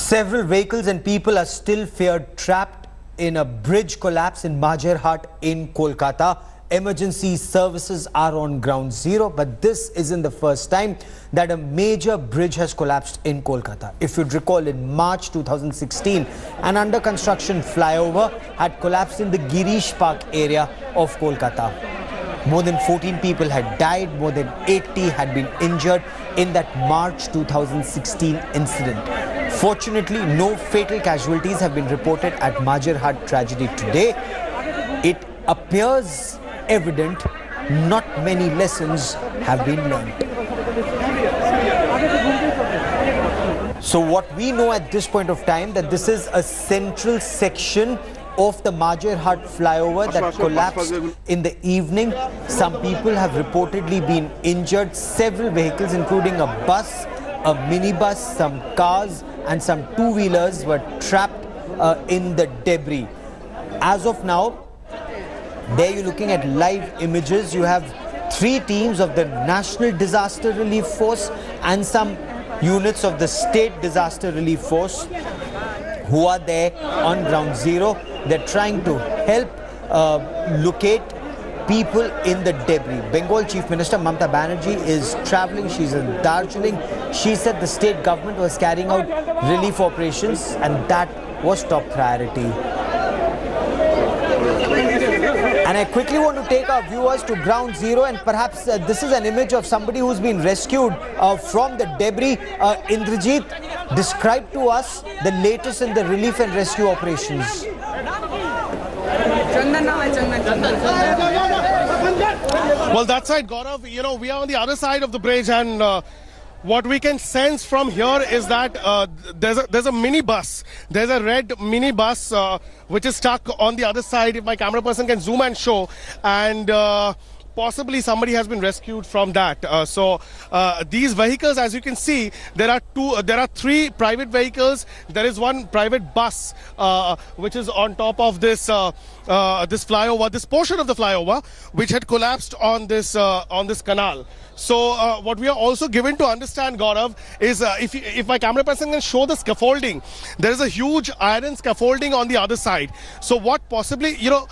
Several vehicles and people are still feared trapped in a bridge collapse in Majherhat in Kolkata. Emergency services are on ground zero, but this isn't the first time that a major bridge has collapsed in Kolkata. If you'd recall, in March 2016, an under construction flyover had collapsed in the Girish Park area of Kolkata. More than 14 people had died, more than 80 had been injured in that March 2016 incident. Fortunately, no fatal casualties have been reported at Majherhat tragedy today. It appears evident not many lessons have been learned. So what we know at this point of time, that this is a central section of the Majherhat flyover that collapsed in the evening. Some people have reportedly been injured. Several vehicles, including a bus, a minibus, some cars and some two-wheelers were trapped in the debris. As of now, there you're looking at live images. You have 3 teams of the National Disaster Relief Force and some units of the State Disaster Relief Force who are there on ground zero. They're trying to help locate people in the debris. Bengal Chief Minister Mamata Banerjee is travelling. She's in Darjeeling. She said the state government was carrying out relief operations and that was top priority. And I quickly want to take our viewers to ground zero, and perhaps this is an image of somebody who's been rescued from the debris. Indrajit, describe to us the latest in the relief and rescue operations. Well, that's right, Gaurav. You know, we are on the other side of the bridge, and what we can sense from here is that there's a minibus. There's a red minibus which is stuck on the other side. If my camera person can zoom and show, and possibly somebody has been rescued from that. So these vehicles, as you can see, there are 3 private vehicles. There is one private bus which is on top of this this flyover, this portion of the flyover, which had collapsed on this canal. So what we are also given to understand, Gaurav, is if my camera person can show the scaffolding, there is a huge iron scaffolding on the other side. So what possibly, you know,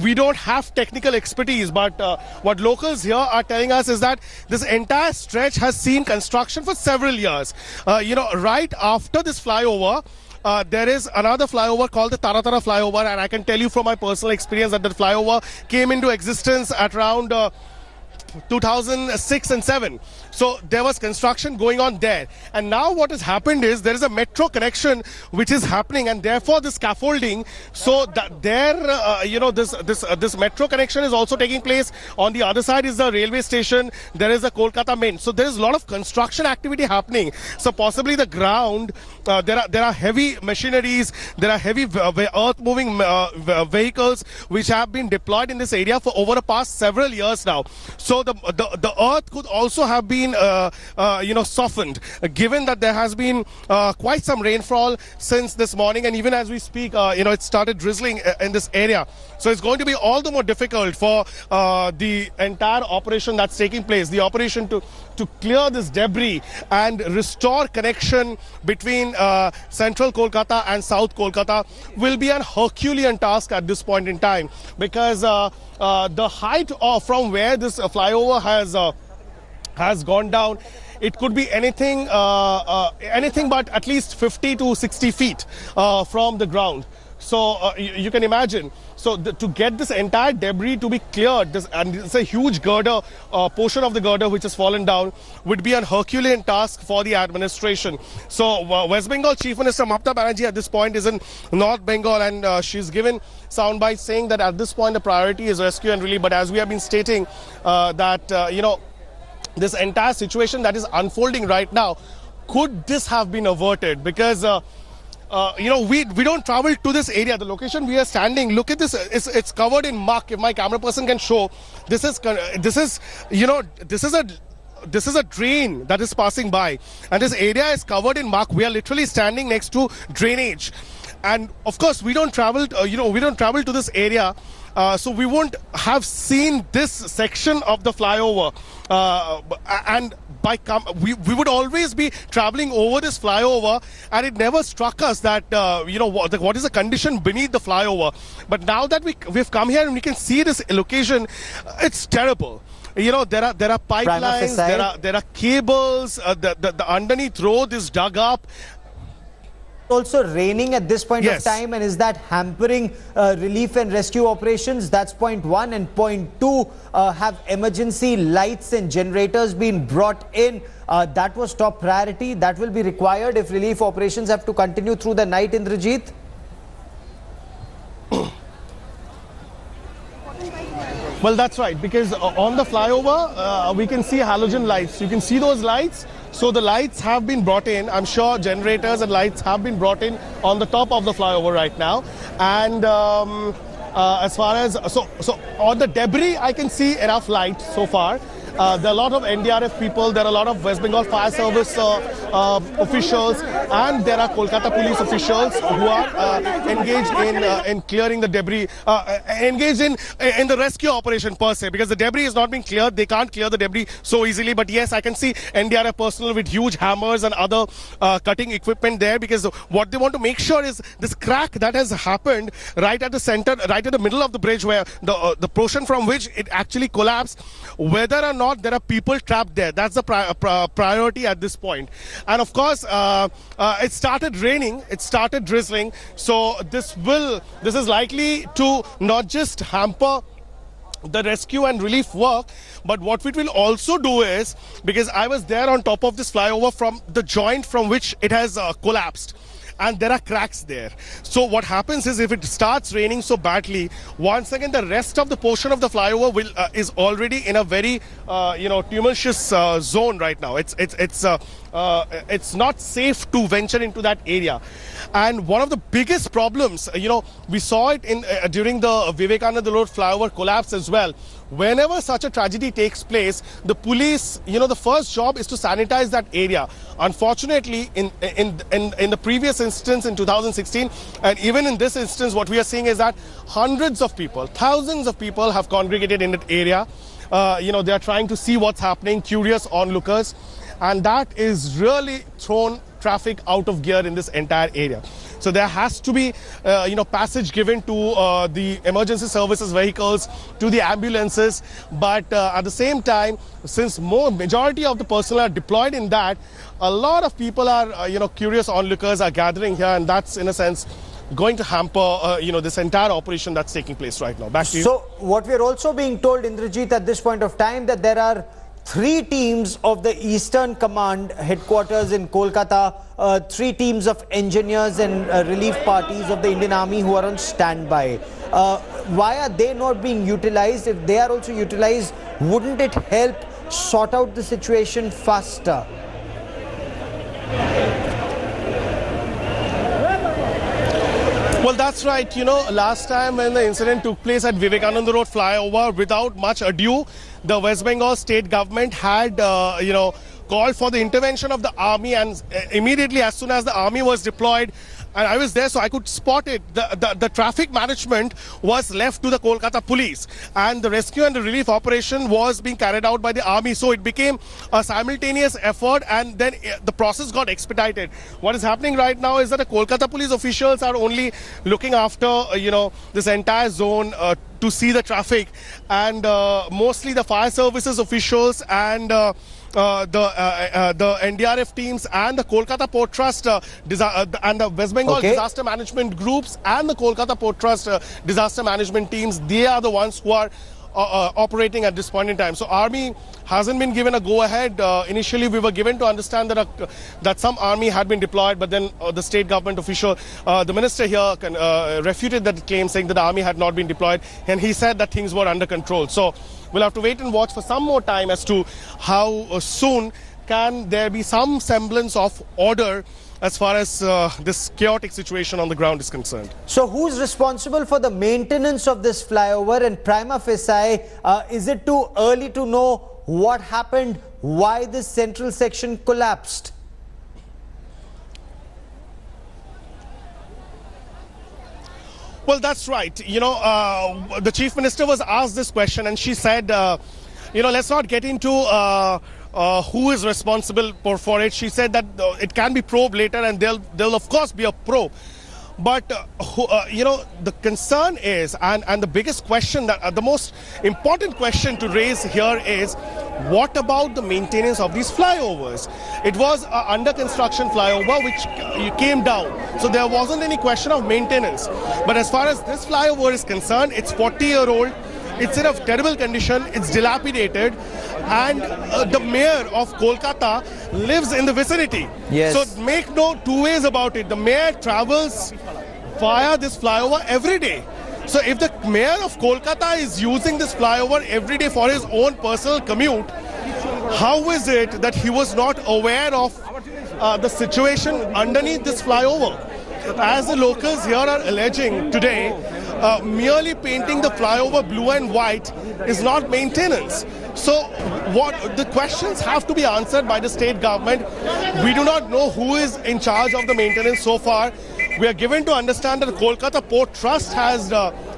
we don't have technical expertise, but what locals here are telling us is that this entire stretch has seen construction for several years. You know, right after this flyover, there is another flyover called the Taratara flyover, and I can tell you from my personal experience that the flyover came into existence at around 2006 and 7. So there was construction going on there, and now what has happened is there is a metro connection which is happening, and therefore the scaffolding, so that there you know, this metro connection is also taking place. On the other side is the railway station. There is a Kolkata main, so there is a lot of construction activity happening. So possibly the ground, there are heavy machineries, there are heavy earth moving vehicles which have been deployed in this area for over the past several years now. So the earth could also have been you know, softened, given that there has been quite some rainfall since this morning, and even as we speak, you know, it started drizzling in this area. So it's going to be all the more difficult for the entire operation that's taking place, the operation to clear this debris and restore connection between central Kolkata and South Kolkata will be an Herculean task at this point in time, because the height from where this flyover has gone down, it could be anything but at least 50 to 60 feet from the ground. So you can imagine. So to get this entire debris to be cleared, and it's a huge girder, portion of the girder which has fallen down, would be an Herculean task for the administration. So West Bengal Chief Minister Mamata Banerjee at this point is in North Bengal, and she's given soundbites saying that at this point the priority is rescue and relief. But as we have been stating, that you know, this entire situation that is unfolding right now, could this have been averted? Because you know, we don't travel to this area. The location we are standing, look at this, it's covered in muck. If my camera person can show, this is you know, this is a drain that is passing by, and this area is covered in muck. We are literally standing next to drainage, and of course we don't travel you know, we don't travel to this area so we wouldn't have seen this section of the flyover. And we would always be traveling over this flyover, and it never struck us that what is the condition beneath the flyover. But now that we've come here and we can see this location, it's terrible. There are pipelines, there are cables, the underneath road is dug up. Also raining at this point of time, and is that hampering relief and rescue operations? That's point one. And point two, have emergency lights and generators been brought in? That was top priority. That will be required if relief operations have to continue through the night, Indrajit. Well, that's right, because on the flyover, we can see halogen lights. You can see those lights. So the lights have been brought in. I'm sure generators and lights have been brought in on the top of the flyover right now. And as far as, so on the debris, I can see enough light so far. There are a lot of NDRF people, there are a lot of West Bengal Fire Service officials, and there are Kolkata police officials who are engaged in clearing the debris, engaged in the rescue operation per se, because the debris is not being cleared. They can't clear the debris so easily. But yes, I can see NDRF personnel with huge hammers and other cutting equipment there, because what they want to make sure is this crack that has happened right at the center, right at the middle of the bridge, where the portion from which it actually collapsed, whether or not there are people trapped there. That's the priority at this point. And of course, it started raining, it started drizzling, so this is likely to not just hamper the rescue and relief work, but what it will also do is, because I was there on top of this flyover from the joint from which it has collapsed, and there are cracks there. So what happens is, if it starts raining so badly, once again the rest of the portion of the flyover is already in a very tumultuous zone right now. It's not safe to venture into that area. And one of the biggest problems, we saw it during the Vivekananda Road flyover collapse as well. Whenever such a tragedy takes place, the police, the first job is to sanitize that area. Unfortunately, in the previous instance in 2016, and even in this instance, what we are seeing is that hundreds of people, thousands of people have congregated in that area. They are trying to see what's happening, curious onlookers, and that is really thrown traffic out of gear in this entire area. So there has to be, passage given to the emergency services vehicles, to the ambulances. But at the same time, since majority of the personnel are deployed in that, a lot of people are, curious onlookers are gathering here, and that's in a sense going to hamper, this entire operation that's taking place right now. Back to you. So what we're also being told, Indrajit, at this point of time, that there are 3 teams of the Eastern Command headquarters in Kolkata, 3 teams of engineers and relief parties of the Indian Army who are on standby. Why are they not being utilized? If they are also utilized, wouldn't it help sort out the situation faster? Well, that's right. Last time when the incident took place at Vivekananda Road flyover, without much ado, the West Bengal state government had, called for the intervention of the army, and immediately as soon as the army was deployed, and I was there, so I could spot it. The traffic management was left to the Kolkata police, and the rescue and the relief operation was being carried out by the army. So it became a simultaneous effort, and then the process got expedited. What is happening right now is that the Kolkata police officials are only looking after, this entire zone to see the traffic, and mostly the fire services officials and the NDRF teams and the Kolkata Port Trust and the West Bengal disaster management groups and the Kolkata Port Trust disaster management teams, they are the ones who are operating at this point in time. So army hasn't been given a go-ahead. Initially we were given to understand that some army had been deployed, but then the state government official, the minister here refuted that claim, saying that the army had not been deployed, and he said that things were under control. So we'll have to wait and watch for some more time as to how soon can there be some semblance of order as far as this chaotic situation on the ground is concerned. So who's responsible for the maintenance of this flyover, and prima facie, is it too early to know what happened, why this central section collapsed? Well, that's right. The Chief Minister was asked this question and she said, let's not get into who is responsible for it. She said that it can be probed later and there'll of course be a probe. But, the concern is, and the biggest question, that the most important question to raise here is, what about the maintenance of these flyovers? It was an under construction flyover which came down. So there wasn't any question of maintenance. But as far as this flyover is concerned, it's 40-year-old. It's in a terrible condition. It's dilapidated. And the mayor of Kolkata lives in the vicinity. Yes. So make no two ways about it. The mayor travels via this flyover every day. So if the mayor of Kolkata is using this flyover every day for his own personal commute, how is it that he was not aware of the situation underneath this flyover? As the locals here are alleging today, merely painting the flyover blue and white is not maintenance. So the questions have to be answered by the state government. We do not know who is in charge of the maintenance so far. We are given to understand that the Kolkata Port Trust has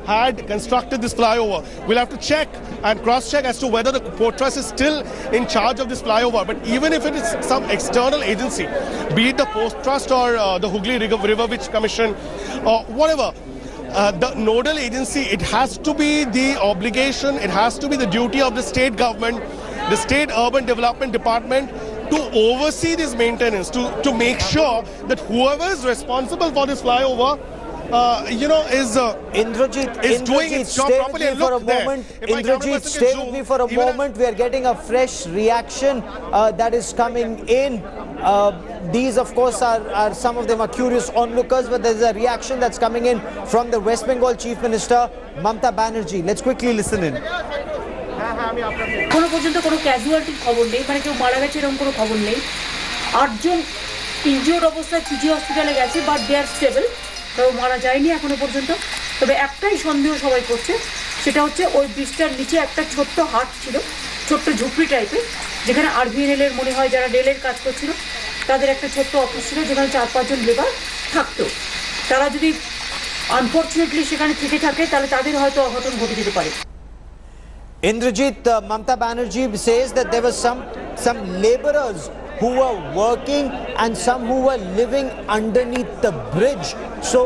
had constructed this flyover. We'll have to check and cross-check as to whether the Port Trust is still in charge of this flyover. But even if it is some external agency, be it the Port Trust or the Hooghly River Witch Commission or whatever, the nodal agency, it has to be the obligation, it has to be the duty of the state government, the State Urban Development Department, to oversee this maintenance, to make sure that whoever is responsible for this flyover, is doing its job properly. And look there. Indrajit, stay with me for a moment. We are getting a fresh reaction that is coming in. These, of course, are some of them are curious onlookers, but there's a reaction that's coming in from the West Bengal Chief Minister, Mamata Banerjee. Let's quickly listen in. কোনো পর্যন্ত কোনো ক্যাজুয়ালিটির খবর নেই, মানে কেউ মারা গেছে এরকম কোনো খবর নেই। 8 জন ইনজিওর্ড অবস্থায় পিজি হসপিটালে গেছে, বাট দে আর স্টেবল, কেউ মারা যায়নি এখনো পর্যন্ত। তবে একটাই সন্দেহ সবাই করছে, সেটা হচ্ছে ওই ব্রিজটার নিচে একটা ছোট্ট হাট ছিল, ছোট্ট ঝুপড়ি টাইপের, যেখানে আরবিএনএল এর মনে হয় যারা রেলের কাজ করছিল তাদের একটা ছোট্ট অফিস ছিল, যেখানে 4-5 জন লেবার থাকতো। তারা যদি আনফর্চুনেটলি সেখানে থেকে থাকে তাহলে তাদের হয়তো অঘটন ঘটে যেতে পারে। Indrajit, Mamata Banerjee says that there were some laborers who were working and some who were living underneath the bridge. So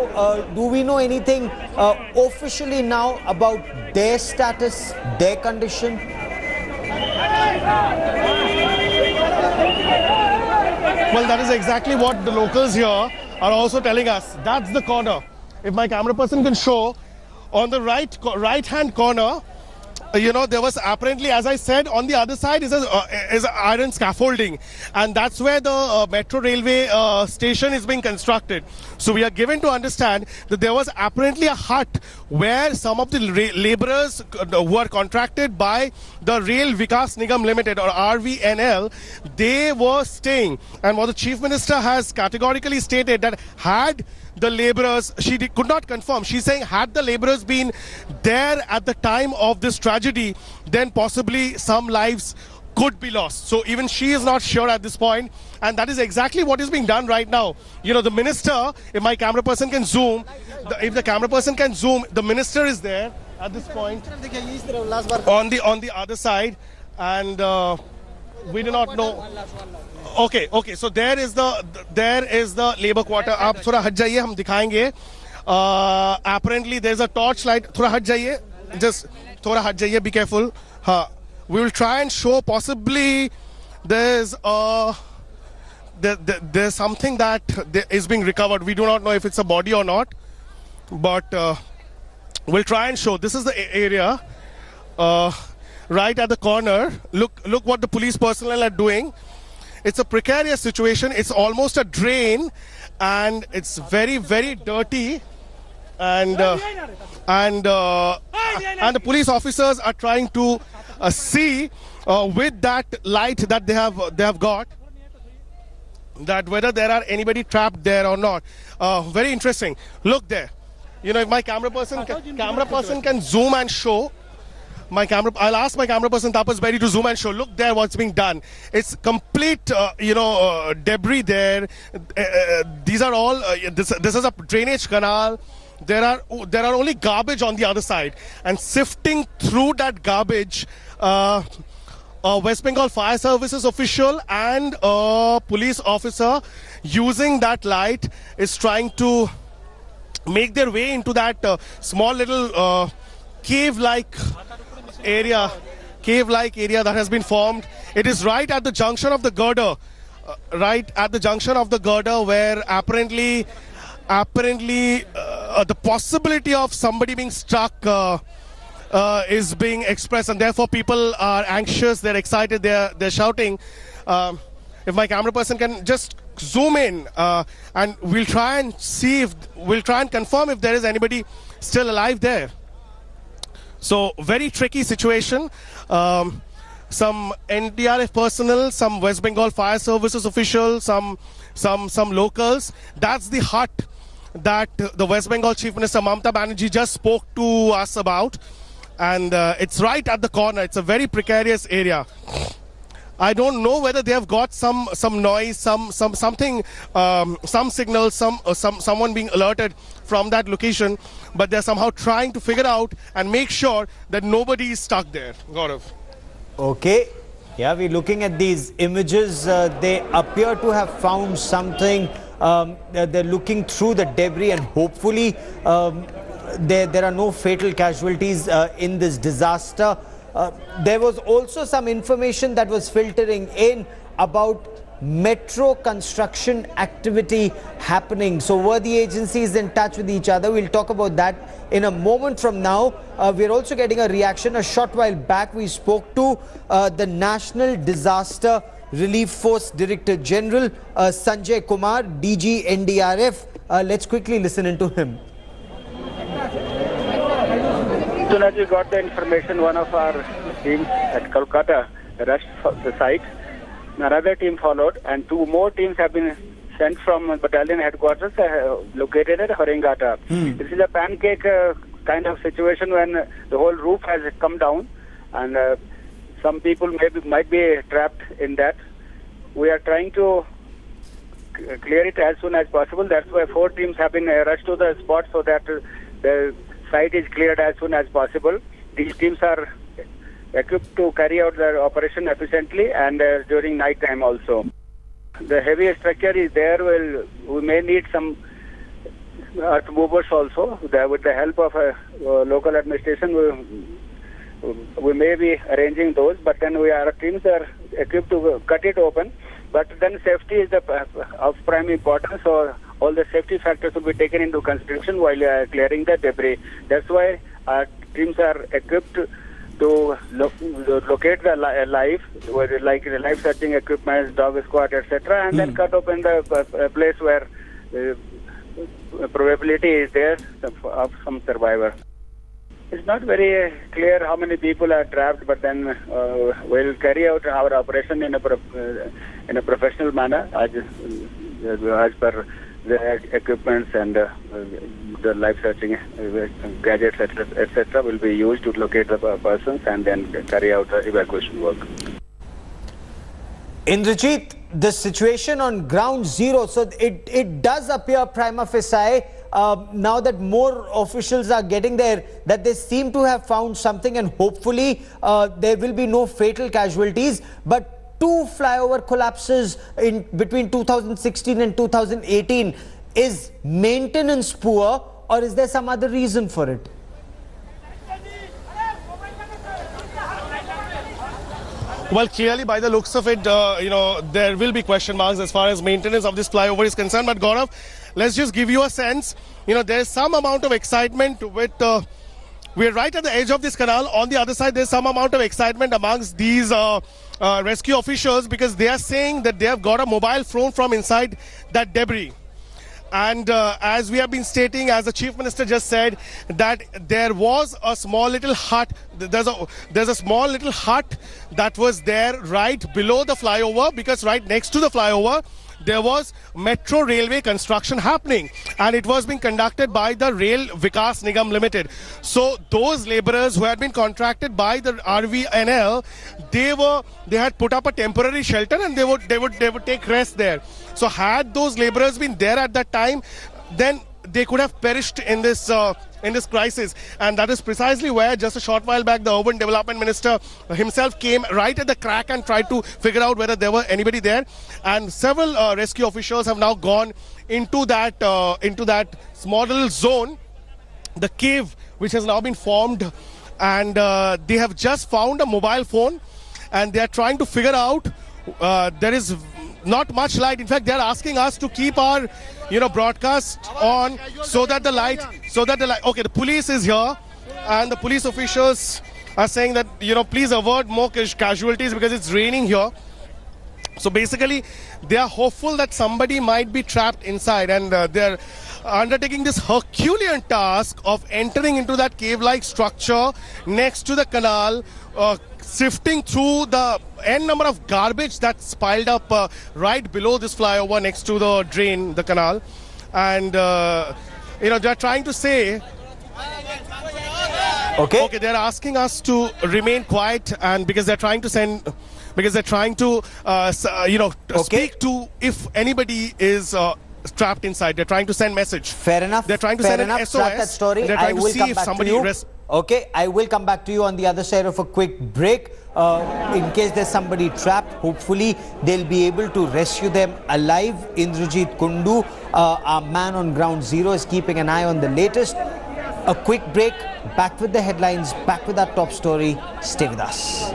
do we know anything officially now about their status, their condition? Well, that is exactly what the locals here are also telling us. That's the corner. If my camera person can show, on the right-hand corner, there was apparently, as I said, on the other side is a iron scaffolding, and that's where the metro railway station is being constructed. So we are given to understand that there was apparently a hut where some of the laborers who are contracted by the Rail Vikas Nigam Limited, or RVNL, they were staying. And what the Chief Minister has categorically stated, that had the laborers, could not confirm, she's saying had the laborers been there at the time of this tragedy, then possibly some lives could be lost. So even she is not sure at this point, and that is exactly what is being done right now. The minister, if my camera person can zoom, if the camera person can zoom, the minister is there at this point on the other side, and we do not know. Okay, so there is the labor quarter. आप थोड़ा हट जाइए, हम दिखाएंगे. Apparently there's a torch light. थोड़ा हट जाइए, just थोड़ा हट जाइए, be careful. We will try and show, possibly there's something that is being recovered. We do not know if it's a body or not, but we'll try and show. This is the area right at the corner. Look what the police personnel are doing. It's a precarious situation. It's almost a drain, and it's very, very dirty. And the police officers are trying to see with that light that they have got, that whether there are anybody trapped there or not. Very interesting. Look there. If my camera person can zoom and show. I'll ask my camera person Tapas Berry to zoom and show. Look there, what's being done. It's complete, debris there. These are all. This is a drainage canal. there are only garbage on the other side, and sifting through that garbage, a West Bengal Fire Services official and a police officer using that light is trying to make their way into that small little cave-like area that has been formed. It is right at the junction of the girder, where apparently the possibility of somebody being struck is being expressed, and therefore people are anxious, they're excited, they're shouting. If my camera person can just zoom in, and we'll try and confirm if there is anybody still alive there. So very tricky situation. Some NDRF personnel, some West Bengal Fire Services officials, some locals. That's the hut that the West Bengal Chief Minister Mamata Banerjee just spoke to us about, and it's right at the corner. It's a very precarious area. I don't know whether they have got some noise, something, some signal, someone being alerted from that location, but they're somehow trying to figure out and make sure that nobody is stuck there. Gaurav. Okay. Yeah, we're looking at these images. They appear to have found something. They're looking through the debris, and hopefully there are no fatal casualties in this disaster. There was also some information that was filtering in about metro construction activity happening. So were the agencies in touch with each other? We'll talk about that in a moment from now. We're also getting a reaction. A short while back, we spoke to the National Disaster Relief Force Director General Sanjay Kumar, DG NDRF. Let's quickly listen into him. As soon as we got the information, one of our teams at Kolkata rushed the site. Another team followed, and 2 more teams have been sent from battalion headquarters located at Haringata. This is a pancake kind of situation when the whole roof has come down, and some people might be trapped in that. We are trying to clear it as soon as possible. That's why 4 teams have been rushed to the spot so that the site is cleared as soon as possible. These teams are equipped to carry out their operation efficiently and during night time also. The heavy structure is there. We may need some earth movers also. With the help of a local administration, we may be arranging those, but then our teams are equipped to cut it open. But then safety is of prime importance, so all the safety factors will be taken into consideration while clearing the debris. That's why our teams are equipped to locate the life, like the life searching equipment, dog squad, etc., and then cut open the place where probability is there of some survivor. It's not very clear how many people are trapped, but then we'll carry out our operation in a professional manner as per the equipments and the life searching gadgets, etc., will be used to locate the persons and then carry out the evacuation work. Indrajit, the situation on ground zero, so it does appear prima facie, now that more officials are getting there, that they seem to have found something, and hopefully there will be no fatal casualties. But 2 flyover collapses in between 2016 and 2018. Is maintenance poor, or is there some other reason for it? Well, clearly by the looks of it, there will be question marks as far as maintenance of this flyover is concerned. But Gaurav, let's just give you a sense. There's some amount of excitement with... we're right at the edge of this canal. On the other side, there's some amount of excitement amongst these rescue officials, because they are saying that they have got a mobile phone from inside that debris. And as we have been stating, as the Chief Minister just said, that there was a small little hut. There's a small little hut that was there right below the flyover, because right next to the flyover there was metro railway construction happening, and it was being conducted by the Rail Vikas Nigam Limited. So those laborers who had been contracted by the RVNL, they had put up a temporary shelter, and they would take rest there. So had those laborers been there at that time, then they could have perished in this crisis. And that is precisely where just a short while back the Urban Development Minister himself came right at the crack and tried to figure out whether there were anybody there. And several rescue officials have now gone into that model zone, the cave which has now been formed, and they have just found a mobile phone and they are trying to figure out. There is not much light. In fact, they are asking us to keep our broadcast on so that the light. Okay, the police is here and the police officials are saying that please avoid more casualties because it's raining here. So basically they are hopeful that somebody might be trapped inside, and they're undertaking this Herculean task of entering into that cave-like structure next to the canal, sifting through the n number of garbage that's piled up right below this flyover next to the drain, the canal. And they're trying to say, okay, they're asking us to remain quiet, and because they're trying to speak to if anybody is trapped inside. They're trying to send message. Fair enough. They're trying to send an SOS. That story. They're trying to see if somebody Okay, I will come back to you on the other side of a quick break. In case there's somebody trapped, hopefully they'll be able to rescue them alive. Indrajit Kundu, our man on ground zero, is keeping an eye on the latest. A quick break, back with the headlines, back with our top story. Stay with us.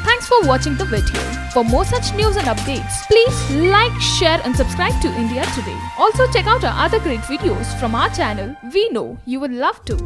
Thanks for watching the video. For more such news and updates, please like, share and subscribe to India Today. Also check out our other great videos from our channel. We know you will love to.